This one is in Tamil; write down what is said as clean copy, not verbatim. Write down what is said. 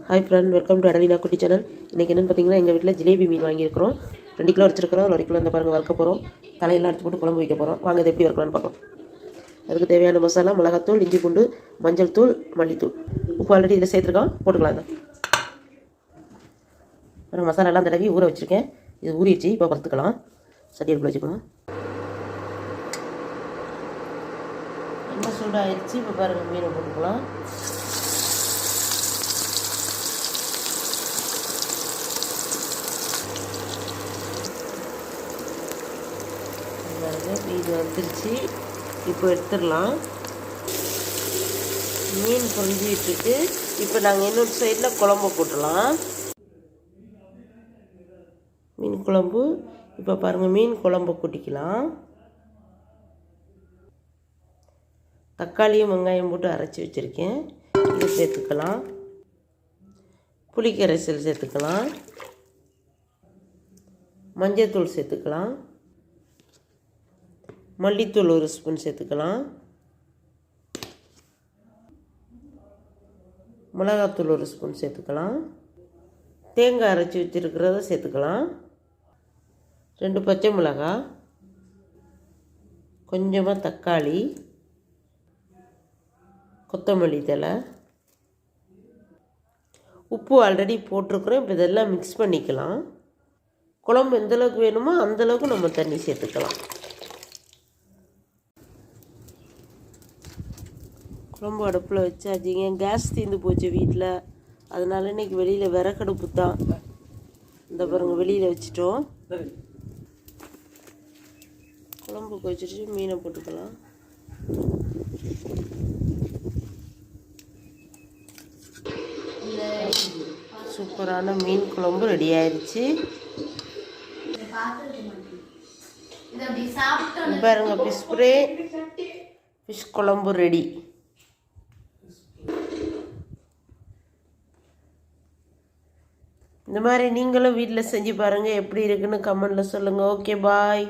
ஹாய் ஃப்ரெண்ட், வெல்கம் டு அடலினா குட்டி சேனல். இன்றைக்கி என்னென்னு பார்த்தீங்கன்னா, எங்கள் வீட்டில் ஜிலேபி மீன் வாங்கியிருக்கிறோம். 2 கிலோ வச்சுருக்கிறோம். 1 கிலோ இந்த பாருங்கள் வறுக்க போகிறோம். தலையெல்லாம் எடுத்து போட்டு குழம்பு வைக்க போகிறோம். வாங்க இது எப்படி வறுக்கலாம்னு பார்க்கலாம். அதுக்கு தேவையான மசாலா: மிளகாத்தூள், இஞ்சி பூண்டு, மஞ்சள் தூள், மல்லித்தூள், உப்பு ஆல்ரெடி இதில் சேர்த்துருக்கோம். போட்டுக்கலாம். இதை மசாலாலாம் தடவி ஊற வச்சுருக்கேன். இது ஊறிடுச்சு. இப்போ வறுத்துக்கலாம். சட்டி எடுத்து வச்சுக்கலாம். ரொம்ப சூடாகிடுச்சு. இப்போ பாருங்கள், மீனை போட்டுக்கலாம். மீன் வந்துருச்சு. இப்போ எடுத்துடலாம். மீன் பொரிஞ்சிட்டு இப்போ நாங்கள் இன்னொரு சைடில் குழம்பு போட்டுடலாம். மீன் குழம்பு இப்போ பாருங்கள், மீன் குழம்பு கூட்டிக்கலாம். தக்காளியும் வெங்காயம் போட்டு அரைச்சி வச்சுருக்கேன். இது சேர்த்துக்கலாம். புளி கரைசல் சேர்த்துக்கலாம். மஞ்சள் தூள் சேர்த்துக்கலாம். மல்லித்தூள் 1 ஸ்பூன் சேர்த்துக்கலாம். மிளகாத்தூள் 1 ஸ்பூன் சேர்த்துக்கலாம். தேங்காய் அரைச்சி வச்சுருக்கிறத சேர்த்துக்கலாம். 2 பச்சை மிளகாய், கொஞ்சமாக தக்காளி, கொத்தமல்லி தழை, உப்பு ஆல்ரெடி போட்டிருக்கிறோம். இப்போ இதெல்லாம் மிக்ஸ் பண்ணிக்கலாம். குழம்பு எந்தளவுக்கு வேணுமோ அந்தளவுக்கு நம்ம தண்ணி சேர்த்துக்கலாம். குழம்பு அடுப்பில் வச்சாச்சிங்க. கேஸ் தீர்ந்து போச்சு வீட்டில். அதனால இன்றைக்கி வெளியில் விறகடுப்பு தான். இந்த பாருங்க, வெளியில் வச்சுட்டோம். குழம்புக்கு வச்சுட்டு மீனை போட்டுக்கலாம். சூப்பரான மீன் குழம்பு ரெடி ஆயிடுச்சு. பாருங்க, ஃபிஷ் ஃப்ரை, ஃபிஷ் குழம்பு ரெடி. இந்த மாதிரி நீங்களும் வீட்டில் செஞ்சு பாருங்கள். எப்படி இருக்குன்னு கமெண்டில் சொல்லுங்கள். ஓகே, பாய்.